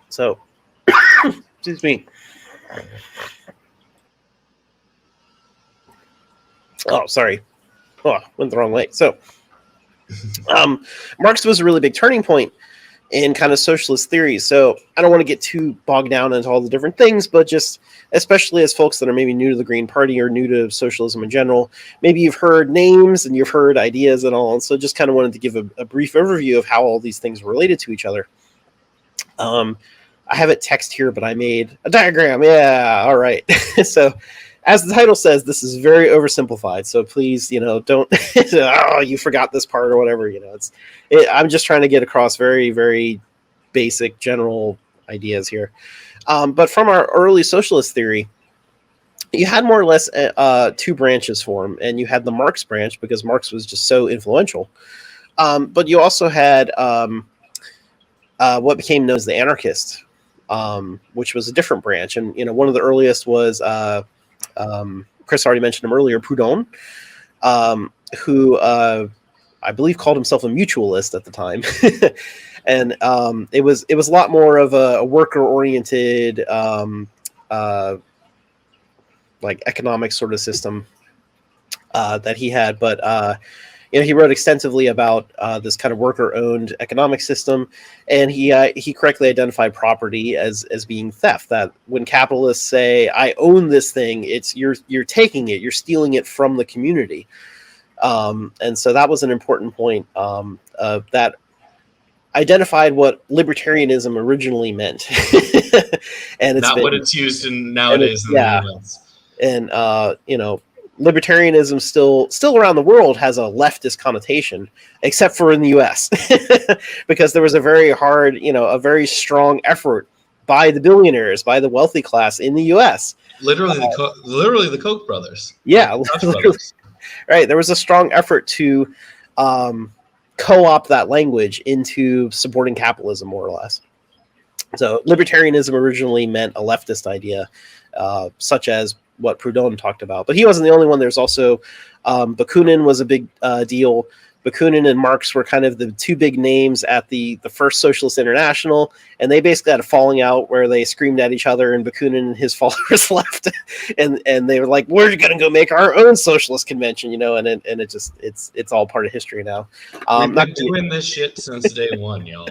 So, excuse me. Oh, sorry. Oh, went the wrong way. So, Marx was a really big turning point in kind of socialist theory. So I don't want to get too bogged down into all the different things, but just especially as folks that are maybe new to the Green Party or new to socialism in general, maybe you've heard names and you've heard ideas and all. And so just kind of wanted to give a brief overview of how all these things were related to each other. I have it text here, but I made a diagram. Yeah, all right. So as the title says, this is very oversimplified. So please, don't, oh, you forgot this part or whatever. I'm just trying to get across very, very basic general ideas here. But from our early socialist theory, you had more or less two branches form, and you had the Marx branch because Marx was just so influential. But you also had what became known as the anarchist, which was a different branch. And, one of the earliest was Chris already mentioned him earlier, Proudhon, who I believe called himself a mutualist at the time. And it was a lot more of a worker-oriented like economic sort of system that he had. But he wrote extensively about this kind of worker-owned economic system, and he correctly identified property as being theft. That when capitalists say, "I own this thing," it's you're taking it, you're stealing it from the community. And so that was an important point that identified what libertarianism originally meant, and it's not what it's used in nowadays in the US. And libertarianism still around the world has a leftist connotation, except for in the U.S. because there was a very hard, a very strong effort by the billionaires, by the wealthy class in the U.S. Literally the Koch brothers. Yeah, brothers. Right. There was a strong effort to co-opt that language into supporting capitalism, more or less. So libertarianism originally meant a leftist idea, such as what Proudhon talked about. But he wasn't the only one. There's also Bakunin was a big deal. Bakunin and Marx were kind of the two big names at the first Socialist International, and they basically had a falling out where they screamed at each other, and Bakunin and his followers left, and they were like, "We're going to go make our own socialist convention," and it just it's all part of history now. We've been doing this shit since day one, y'all.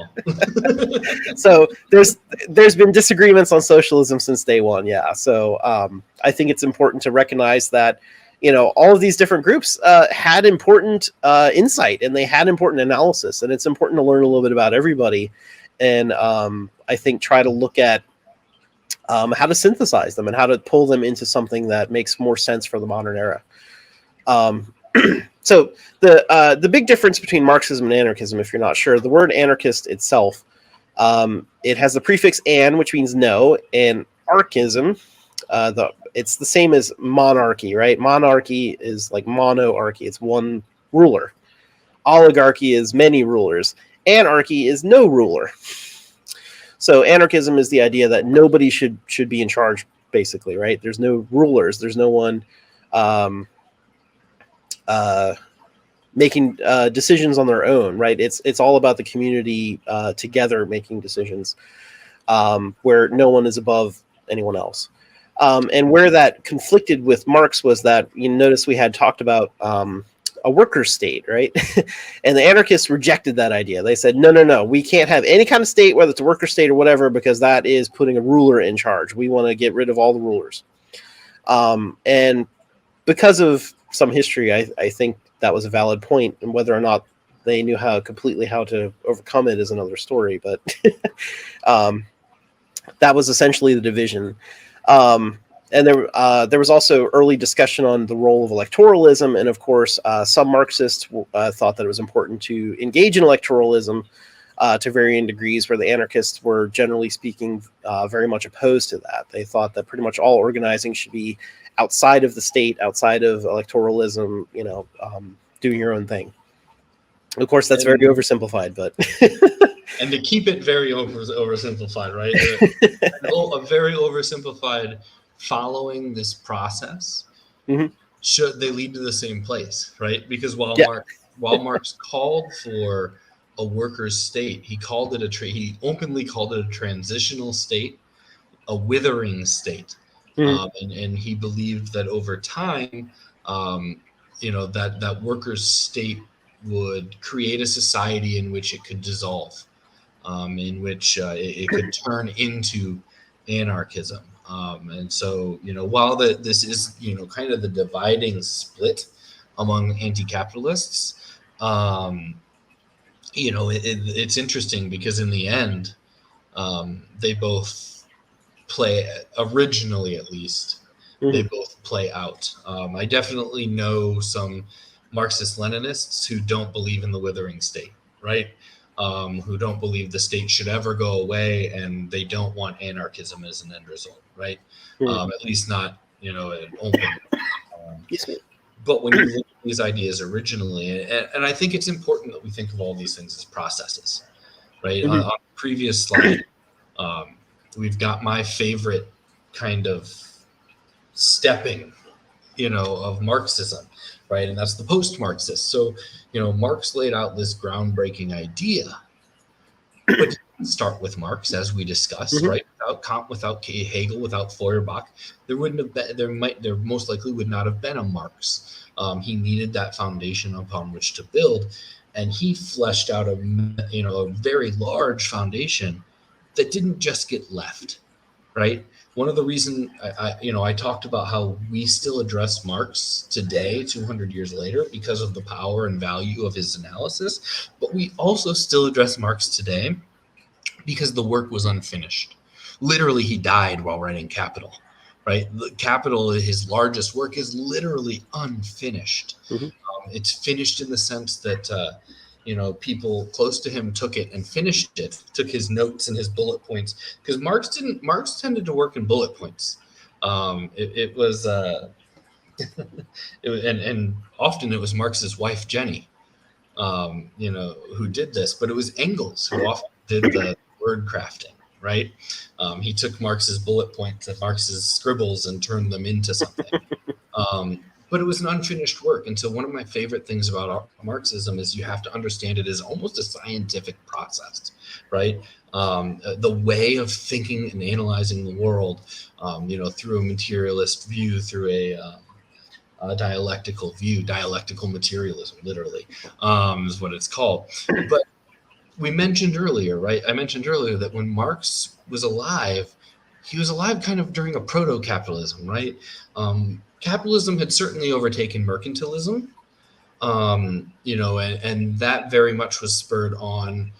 So there's been disagreements on socialism since day one, yeah. So I think it's important to recognize that. All of these different groups had important insight, and they had important analysis, and it's important to learn a little bit about everybody, and I think try to look at how to synthesize them and how to pull them into something that makes more sense for the modern era. So the big difference between Marxism and anarchism, if you're not sure, the word anarchist itself, it has the prefix "an," which means no, and archism, it's the same as monarchy, right? Monarchy is like monoarchy. It's one ruler. Oligarchy is many rulers. Anarchy is no ruler. So anarchism is the idea that nobody should be in charge, basically, right? There's no rulers. There's no one making decisions on their own, right? It's all about the community together making decisions, where no one is above anyone else. And where that conflicted with Marx was that, notice we had talked about a worker state, right? And the anarchists rejected that idea. They said, no, we can't have any kind of state, whether it's a worker state or whatever, because that is putting a ruler in charge. We want to get rid of all the rulers. And because of some history, I think that was a valid point, and whether or not they knew how to overcome it is another story. But that was essentially the division. And there was also early discussion on the role of electoralism, and of course, some Marxists thought that it was important to engage in electoralism to varying degrees, where the anarchists were, generally speaking, very much opposed to that. They thought that pretty much all organizing should be outside of the state, outside of electoralism, doing your own thing. Of course, that's very oversimplified, but... And to keep it very oversimplified, right? A very oversimplified following this process, should they lead to the same place, right? Because while Marx called for a workers' state. He called it he openly called it a transitional state, a withering state. And he believed that over time, that workers' state would create a society in which it could dissolve, in which it could turn into anarchism. And so, while this is, kind of the dividing split among anti-capitalists, it's interesting because in the end, they both play, originally at least, they both play out. I definitely know some Marxist-Leninists who don't believe in the withering state, right? Who don't believe the state should ever go away, and they don't want anarchism as an end result, right? At least not, an open. But when you look at these ideas originally, and I think it's important that we think of all these things as processes, right? On the previous slide, we've got my favorite kind of stepping, of Marxism, right? And that's the post-Marxist. So, Marx laid out this groundbreaking idea, but it didn't start with Marx, as we discussed, right? Without Kant, without Hegel, without Feuerbach, there wouldn't have been. There most likely would not have been a Marx. He needed that foundation upon which to build, and he fleshed out a very large foundation that didn't just get left, right? One of the reasons I talked about how we still address Marx today, 200 years later, because of the power and value of his analysis, but we also still address Marx today because the work was unfinished. Literally, he died while writing Capital, right? The Capital, his largest work, is literally unfinished. It's finished in the sense that people close to him took it and finished it, took his notes and his bullet points, because Marx tended to work in bullet points. It was and often it was Marx's wife, Jenny, who did this, but it was Engels who often did the word crafting, right? He took Marx's bullet points and Marx's scribbles and turned them into something. But it was an unfinished work. And so one of my favorite things about Marxism is you have to understand it as almost a scientific process, right? The way of thinking and analyzing the world, through a materialist view, through a dialectical view, dialectical materialism, literally, is what it's called. But we mentioned earlier, right? I mentioned earlier that when Marx was alive, he was alive kind of during a proto-capitalism, right? Capitalism had certainly overtaken mercantilism, and that very much was spurred on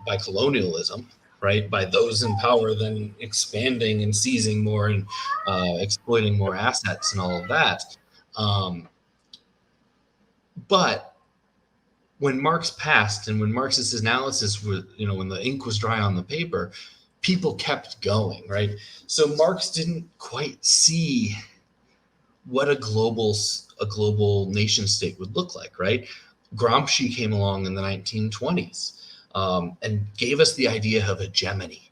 by colonialism, right? By those in power then expanding and seizing more and exploiting more assets and all of that. But when Marx passed and when Marx's analysis was, when the ink was dry on the paper, people kept going, right? So Marx didn't quite see what a global nation state would look like, right? Gramsci came along in the 1920s and gave us the idea of hegemony,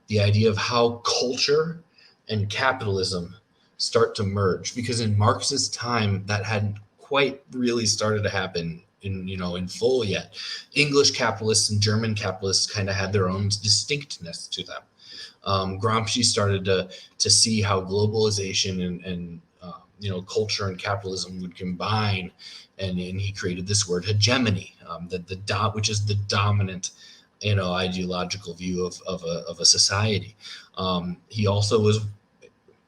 the idea of how culture and capitalism start to merge, because in Marx's time that hadn't quite really started to happen in full yet. English capitalists and German capitalists kind of had their own distinctness to them. Gramsci started to see how globalization and culture and capitalism would combine, and he created this word hegemony, which is the dominant, ideological view of a society. He also was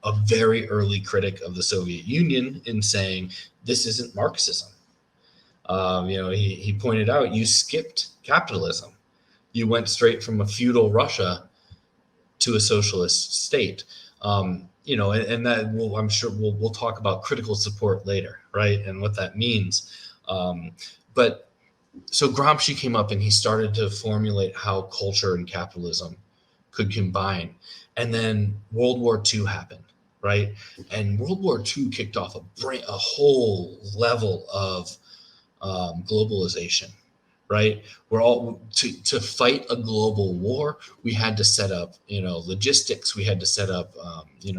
a very early critic of the Soviet Union in saying this isn't Marxism. He pointed out, you skipped capitalism. You went straight from a feudal Russia to a socialist state. And that I'm sure we'll talk about critical support later, right? And what that means. But so Gramsci came up and he started to formulate how culture and capitalism could combine. And then World War II happened, right? And World War II kicked off a whole level of globalization, right? We're all to fight a global war. We had to set up, logistics. We had to set up,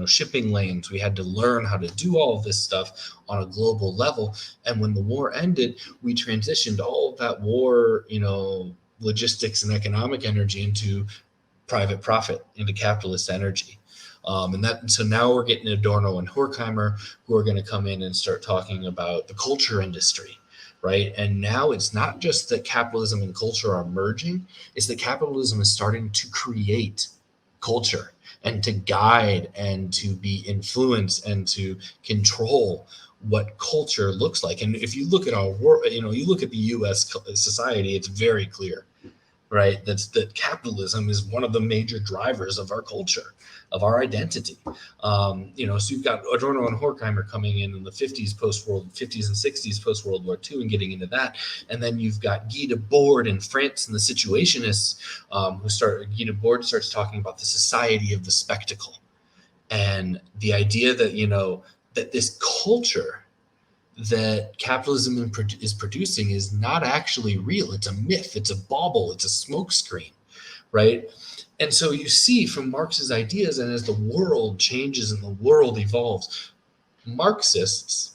shipping lanes. We had to learn how to do all of this stuff on a global level. And when the war ended, we transitioned all of that war, logistics and economic energy into private profit, into capitalist energy. So now we're getting Adorno and Horkheimer, who are going to come in and start talking about the culture industry, right? And now it's not just that capitalism and culture are merging, it's that capitalism is starting to create culture and to guide and to be influenced and to control what culture looks like. And if you look at our world, you look at the US society, it's very clear, right? That capitalism is one of the major drivers of our culture, of our identity. So you've got Adorno and Horkheimer coming in the 50s and 60s post World War II and getting into that, and then you've got Guy Debord in France and the Situationists, Guy Debord starts talking about the society of the spectacle, and the idea that that this culture that capitalism is producing is not actually real. It's a myth. It's a bauble. It's a smokescreen, right? And so you see from Marx's ideas, and as the world changes and the world evolves, Marxists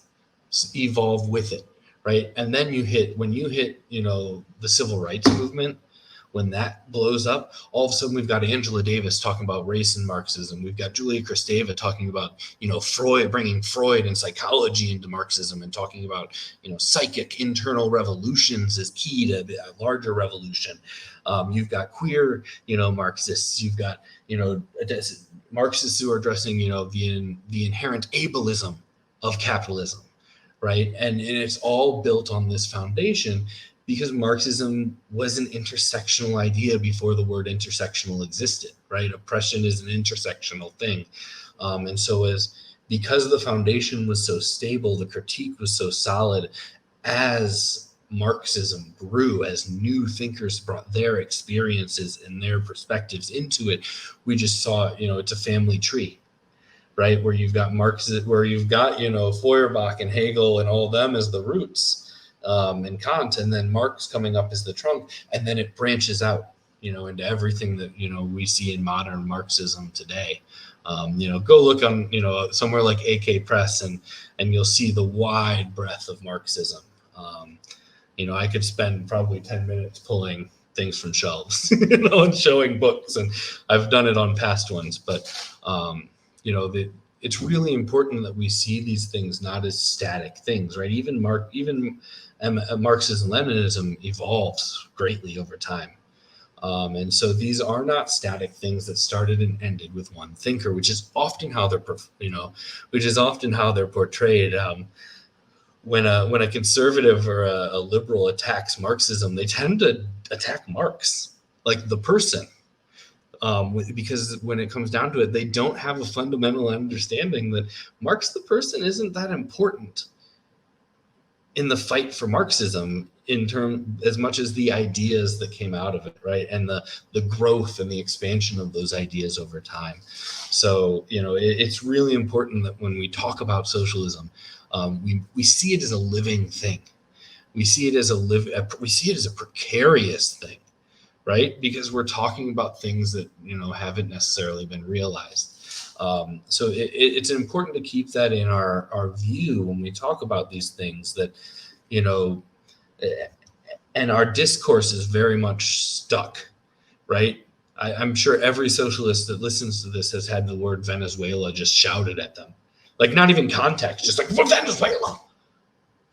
evolve with it, right? And then when you hit the civil rights movement, when that blows up, all of a sudden we've got Angela Davis talking about race and Marxism. We've got Julia Kristeva talking about, Freud, bringing Freud and psychology into Marxism and talking about, psychic internal revolutions as key to the larger revolution. You've got queer, Marxists. You've got, Marxists who are addressing, the inherent ableism of capitalism, right? And it's all built on this foundation, because Marxism was an intersectional idea before the word intersectional existed, right? Oppression is an intersectional thing. And so because the foundation was so stable, the critique was so solid, as Marxism grew, as new thinkers brought their experiences and their perspectives into it, we just saw, it's a family tree, right? Where you've got Feuerbach and Hegel and all of them as the roots. And Kant, and then Marx coming up as the trunk, and then it branches out, into everything that we see in modern Marxism today. Go look on somewhere like AK Press, and you'll see the wide breadth of Marxism. I could spend probably 10 minutes pulling things from shelves, and showing books, and I've done it on past ones, but it's really important that we see these things not as static things, right? Even Marxism-Leninism evolves greatly over time. And so these are not static things that started and ended with one thinker, which is often how they're portrayed. When a conservative or a liberal attacks Marxism, they tend to attack Marx, like the person. Because when it comes down to it, they don't have a fundamental understanding that Marx the person isn't that important in the fight for Marxism, as much as the ideas that came out of it, right? And the growth and the expansion of those ideas over time. So, it's really important that when we talk about socialism, we see it as a living thing. We see it as a precarious thing, right? Because we're talking about things that, haven't necessarily been realized. So it's important to keep that in our view when we talk about these things, that, and our discourse is very much stuck, right? I'm sure every socialist that listens to this has had the word Venezuela just shouted at them. Like, not even context, just like, Venezuela!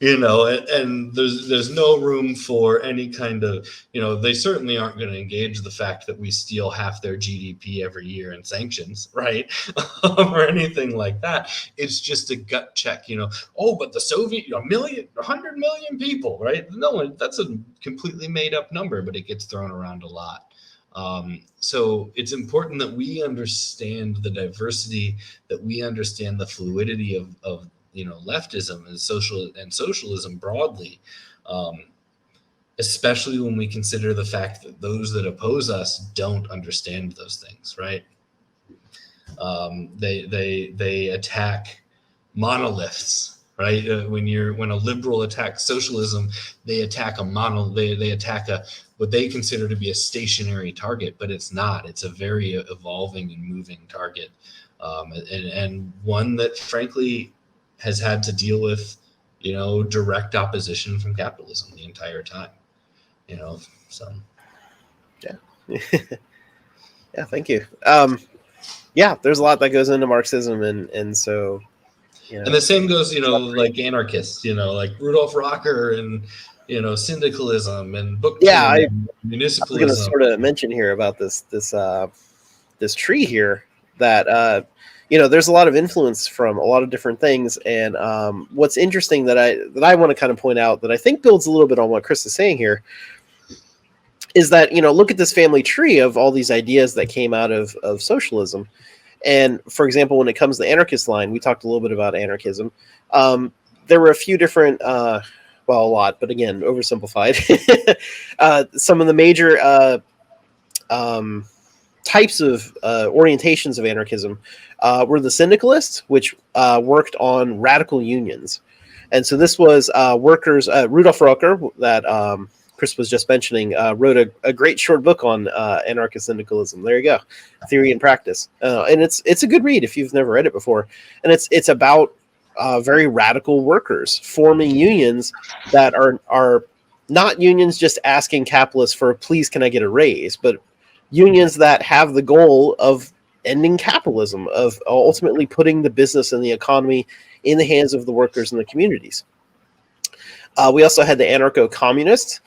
And there's no room for any kind of, they certainly aren't going to engage the fact that we steal half their GDP every year in sanctions, right? Or anything like that. It's just a gut check, but the Soviet, 100 million people, right? No, that's a completely made up number, but it gets thrown around a lot. So it's important that we understand the diversity, that we understand the fluidity of leftism and socialism broadly, especially when we consider the fact that those that oppose us don't understand those things, right? They attack monoliths, right? When a liberal attacks socialism, they attack they attack what they consider to be a stationary target, but it's not. It's a very evolving and moving target, and one that, frankly, has had to deal with, direct opposition from capitalism the entire time, so. Yeah, thank you. Yeah, there's a lot that goes into Marxism, and so And the same goes, like anarchists, like Rudolf Rocker and syndicalism and book yeah, I and was going to municipalism. sort of mention here about this tree here that there's a lot of influence from a lot of different things, and what's interesting that I want to kind of point out that I think builds a little bit on what Chris is saying here is that look at this family tree of all these ideas that came out of socialism. And for example, when it comes to the anarchist line, we talked a little bit about anarchism. There were a few different a lot, but again, oversimplified. Some of the major types of orientations of anarchism were the syndicalists, which worked on radical unions. And so this was workers. Rudolf Rocker, that Chris was just mentioning, wrote a great short book on anarchist syndicalism. There you go, Theory and Practice, and it's a good read if you've never read it before. And it's about very radical workers forming unions that are not unions just asking capitalists for, please can I get a raise, but unions that have the goal of ending capitalism, of ultimately putting the business and the economy in the hands of the workers and the communities. We also had the anarcho-communists,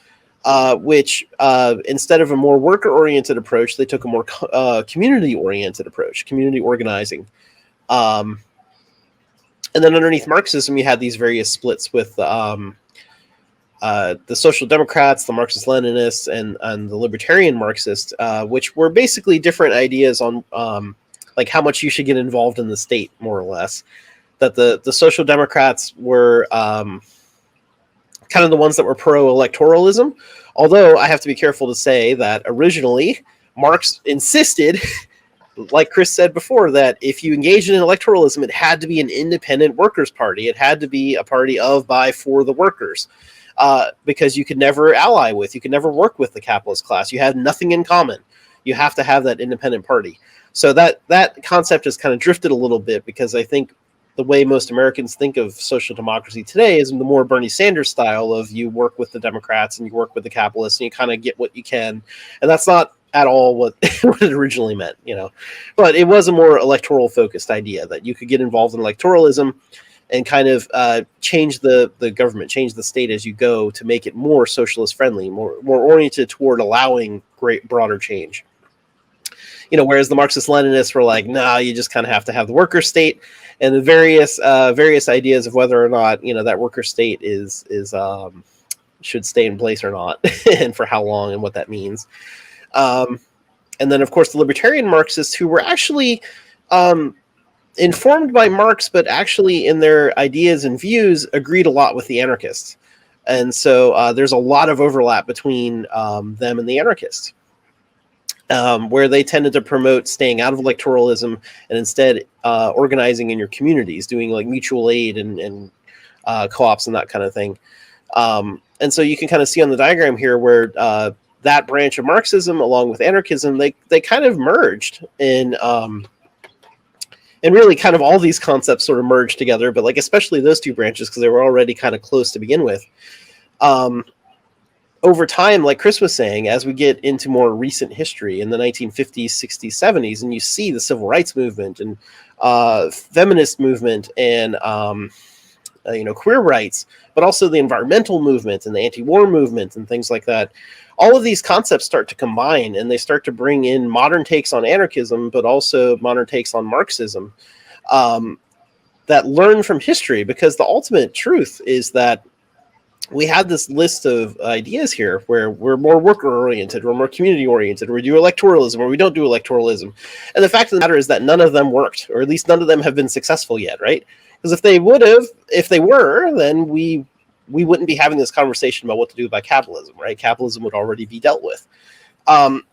which instead of a more worker-oriented approach, they took a more community-oriented approach, community organizing. And then underneath Marxism, you had these various splits with the Social Democrats, the Marxist-Leninists, and the Libertarian Marxists, which were basically different ideas on like how much you should get involved in the state, more or less. That the Social Democrats were kind of the ones that were pro-electoralism, although I have to be careful to say that originally Marx insisted, like Chris said before, that if you engaged in electoralism, it had to be an independent workers' party. It had to be a party of, by, for the workers, because you could never ally with, you could never work with the capitalist class. You had nothing in common. You have to have that independent party. So that concept has kind of drifted a little bit, because I think the way most Americans think of social democracy today is the more Bernie Sanders style of you work with the Democrats and you work with the capitalists and you kind of get what you can. And that's not at all what it originally meant, But it was a more electoral focused idea that you could get involved in electoralism and kind of change the government, change the state as you go to make it more socialist friendly, more oriented toward allowing great broader change. Whereas the Marxist-Leninists were like, nah, you just kind of have to have the worker state, and the various ideas of whether or not that worker state is should stay in place or not, and for how long and what that means. And then, of course, the Libertarian Marxists, who were actually informed by Marx, but actually in their ideas and views agreed a lot with the anarchists, and so there's a lot of overlap between them and the anarchists. Where they tended to promote staying out of electoralism and instead organizing in your communities, doing like mutual aid and co-ops and that kind of thing. And so you can kind of see on the diagram here where that branch of Marxism, along with anarchism, they kind of merged in, and really kind of all these concepts sort of merged together, but like especially those two branches because they were already kind of close to begin with. Over time, like Chris was saying, as we get into more recent history in the 1950s, 60s, 70s, and you see the civil rights movement and feminist movement and queer rights, but also the environmental movement and the anti-war movement and things like that, all of these concepts start to combine and they start to bring in modern takes on anarchism, but also modern takes on Marxism that learn from history, because the ultimate truth is that we have this list of ideas here where we're more worker-oriented, we're more community-oriented, we do electoralism, or we don't do electoralism. And the fact of the matter is that none of them worked, or at least none of them have been successful yet, right? Because if they were, then we wouldn't be having this conversation about what to do about capitalism, right? Capitalism would already be dealt with.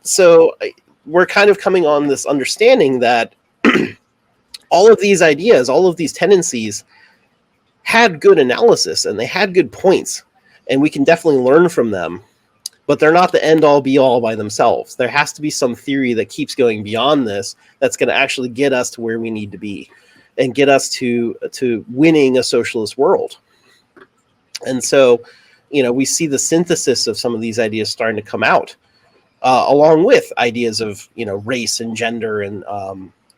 So we're kind of coming on this understanding that all of these ideas, all of these tendencies had good analysis and they had good points, and we can definitely learn from them, but they're not the end all be all by themselves. There has to be some theory that keeps going beyond this that's going to actually get us to where we need to be and get us to winning a socialist world. And so, we see the synthesis of some of these ideas starting to come out. along with ideas of race and gender and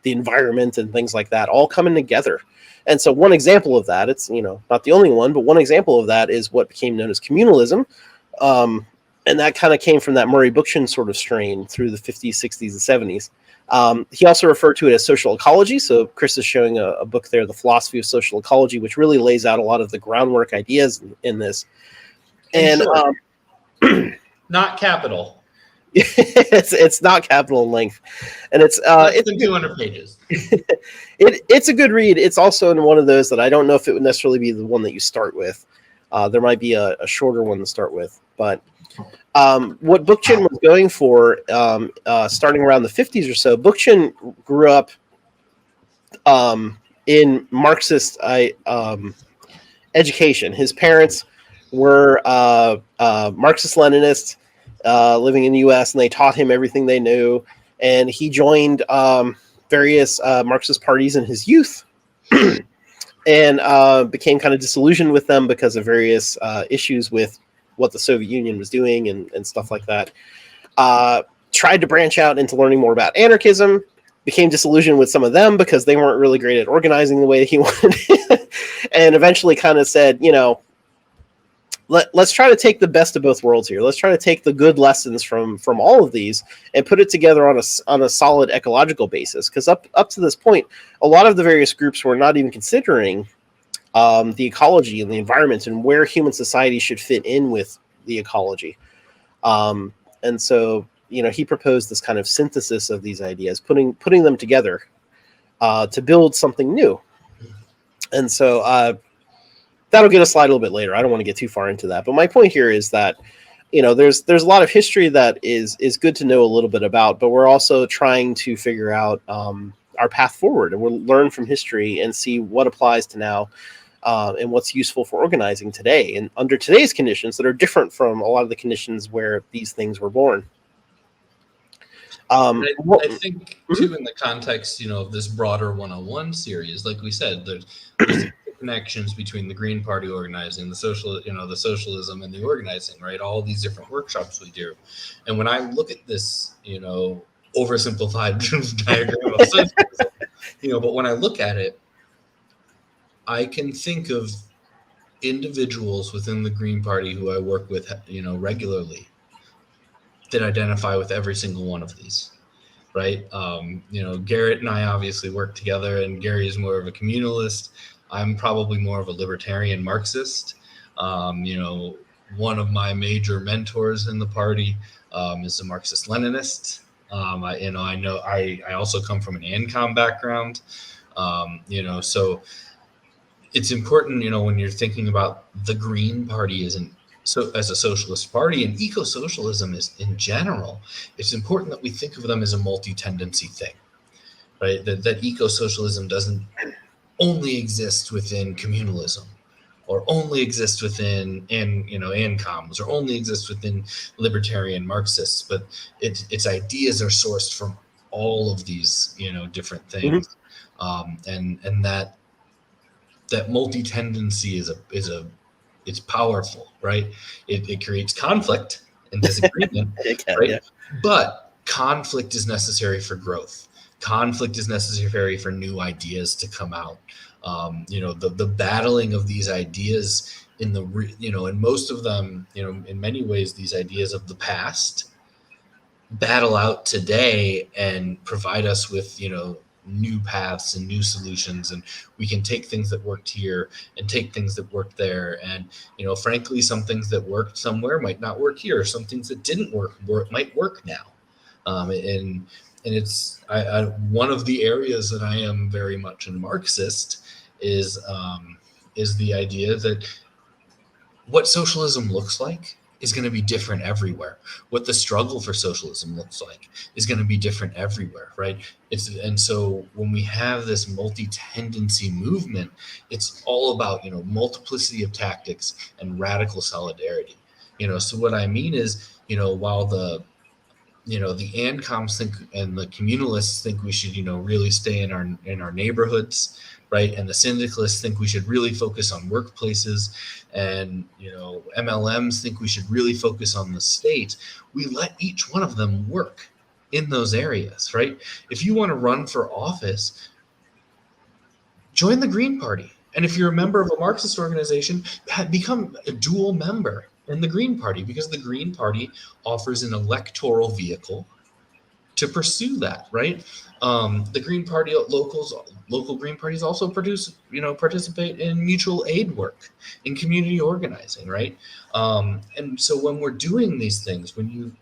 the environment and things like that, all coming together. And so one example of that, it's not the only one, but one example of that is what became known as communalism. And that kind of came from that Murray Bookchin sort of strain through the 50s, 60s, and 70s. He also referred to it as social ecology. So Chris is showing a book there, The Philosophy of Social Ecology, which really lays out a lot of the groundwork ideas in this. And not capital. it's not capital in length, and it's 200 pages. It's a good read. It's also in one of those that I don't know if it would necessarily be the one that you start with. There might be a shorter one to start with, but what Bookchin was going for, starting around the 50s or so, Bookchin grew up in Marxist education. His parents were Marxist-Leninists living in the U.S., and they taught him everything they knew. And he joined various Marxist parties in his youth and became kind of disillusioned with them because of various issues with what the Soviet Union was doing and stuff like that. Tried to branch out into learning more about anarchism, became disillusioned with some of them because they weren't really great at organizing the way that he wanted, and eventually kind of said, let's try to take the best of both worlds here. Let's try to take the good lessons from all of these and put it together on a solid ecological basis. Because up to this point, a lot of the various groups were not even considering the ecology and the environment and where human society should fit in with the ecology. And so, he proposed this kind of synthesis of these ideas, putting them together to build something new. And so that'll get a slide a little bit later. I don't want to get too far into that. But my point here is that, there's a lot of history that is good to know a little bit about, but we're also trying to figure out our path forward, and we'll learn from history and see what applies to now and what's useful for organizing today and under today's conditions that are different from a lot of the conditions where these things were born. I think too, in the context, of this broader 101 series, like we said, there's connections between the Green Party organizing, the socialism and the organizing, right? All these different workshops we do. And when I look at this, oversimplified diagram of socialism, but when I look at it, I can think of individuals within the Green Party who I work with, regularly, that identify with every single one of these, right? Garrett and I obviously work together, and Gary is more of a communalist. I'm probably more of a libertarian Marxist. One of my major mentors in the party is a Marxist-Leninist. I also come from an ANCOM background. So it's important, when you're thinking about the Green Party as a socialist party, and eco-socialism is in general, it's important that we think of them as a multi-tendency thing, right? That eco-socialism doesn't only exist within communalism, or only exist within ANCOMs, or only exist within libertarian Marxists, but its ideas are sourced from all of these different things. And that multi-tendency it's powerful, right? It creates conflict and disagreement, right? Yeah. But conflict is necessary for growth. Conflict is necessary for new ideas to come out. The battling of these ideas and most of them, in many ways, these ideas of the past battle out today and provide us with, new paths and new solutions, and we can take things that worked here and take things that worked there, and frankly, some things that worked somewhere might not work here. Some things that didn't work might work now, and it's one of the areas that I am very much a Marxist is the idea that what socialism looks like is going to be different everywhere. What the struggle for socialism looks like is going to be different everywhere, right? And so when we have this multi-tendency movement, it's all about, multiplicity of tactics and radical solidarity. So what I mean is, while the the ANCOMs think and the communalists think we should, really stay in our neighborhoods, right? And the syndicalists think we should really focus on workplaces, and MLMs think we should really focus on the state. We let each one of them work in those areas, right? If you want to run for office, join the Green Party. And if you're a member of a Marxist organization, become a dual member in the Green Party, because the Green Party offers an electoral vehicle to pursue that, right? The Green Party local Green Parties also participate in mutual aid work, in community organizing, right? And so when we're doing these things, when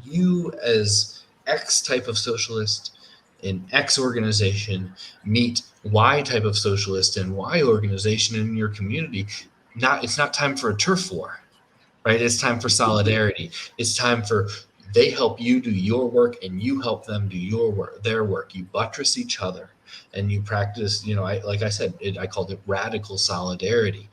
you as X type of socialist in X organization meet Y type of socialist in Y organization in your community, it's not time for a turf war, right? It's time for solidarity. It's time for they help you do your work and you help them do their work. You buttress each other and you practice, like I said, I called it radical solidarity.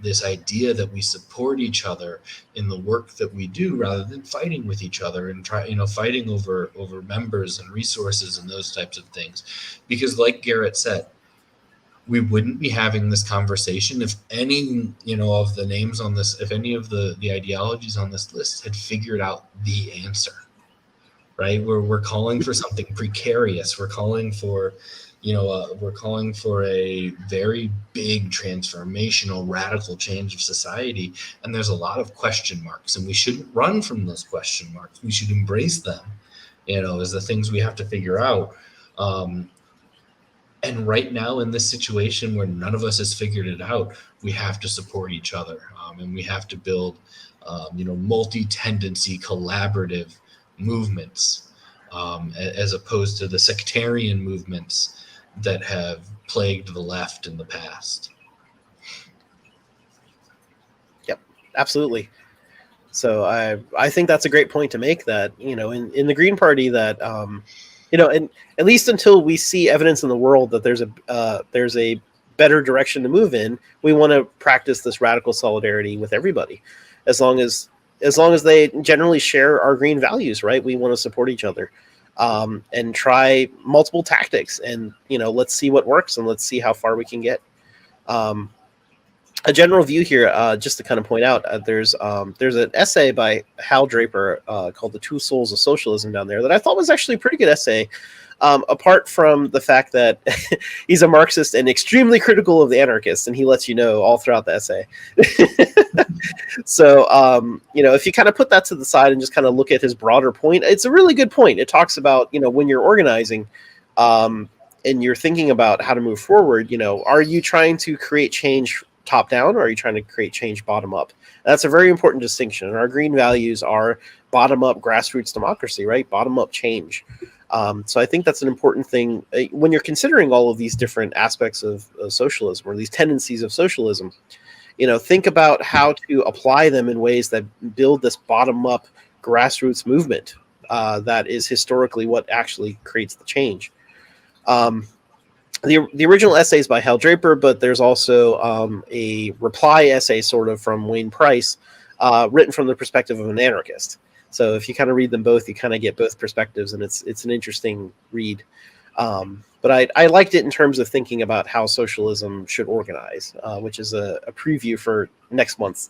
This idea that we support each other in the work that we do, rather than fighting with each other and fighting over members and resources and those types of things. Because like Garrett said, we wouldn't be having this conversation if any, of the names on this, if any of the ideologies on this list had figured out the answer, right? We're calling for something precarious. We're calling for, a very big transformational, radical change of society. And there's a lot of question marks, and we shouldn't run from those question marks. We should embrace them, as the things we have to figure out. And right now, in this situation where none of us has figured it out, we have to support each other, and we have to build, multi-tendency collaborative movements, as opposed to the sectarian movements that have plagued the left in the past. Yep, absolutely. So I think that's a great point to make, that, in the Green Party, that, and at least until we see evidence in the world that there's a better direction to move in, we want to practice this radical solidarity with everybody, as long as they generally share our green values, right? We want to support each other, and try multiple tactics, and let's see what works, and let's see how far we can get. A general view here, just to kind of point out, there's an essay by Hal Draper called "The Two Souls of Socialism" down there that I thought was actually a pretty good essay. Apart from the fact that he's a Marxist and extremely critical of the anarchists, and he lets you know all throughout the essay. So, if you kind of put that to the side and just kind of look at his broader point, it's a really good point. It talks about, when you're organizing, and you're thinking about how to move forward, are you trying to create change top down, or are you trying to create change bottom up? And that's a very important distinction. And our green values are bottom up grassroots democracy, right? Bottom up change. So I think that's an important thing when you're considering all of these different aspects of socialism, or these tendencies of socialism. Think about how to apply them in ways that build this bottom up grassroots movement that is historically what actually creates the change. The original essay is by Hal Draper, but there's also a reply essay sort of from Wayne Price, written from the perspective of an anarchist. So if you kind of read them both, you kind of get both perspectives, and it's an interesting read. But I liked it in terms of thinking about how socialism should organize, which is a preview for next month's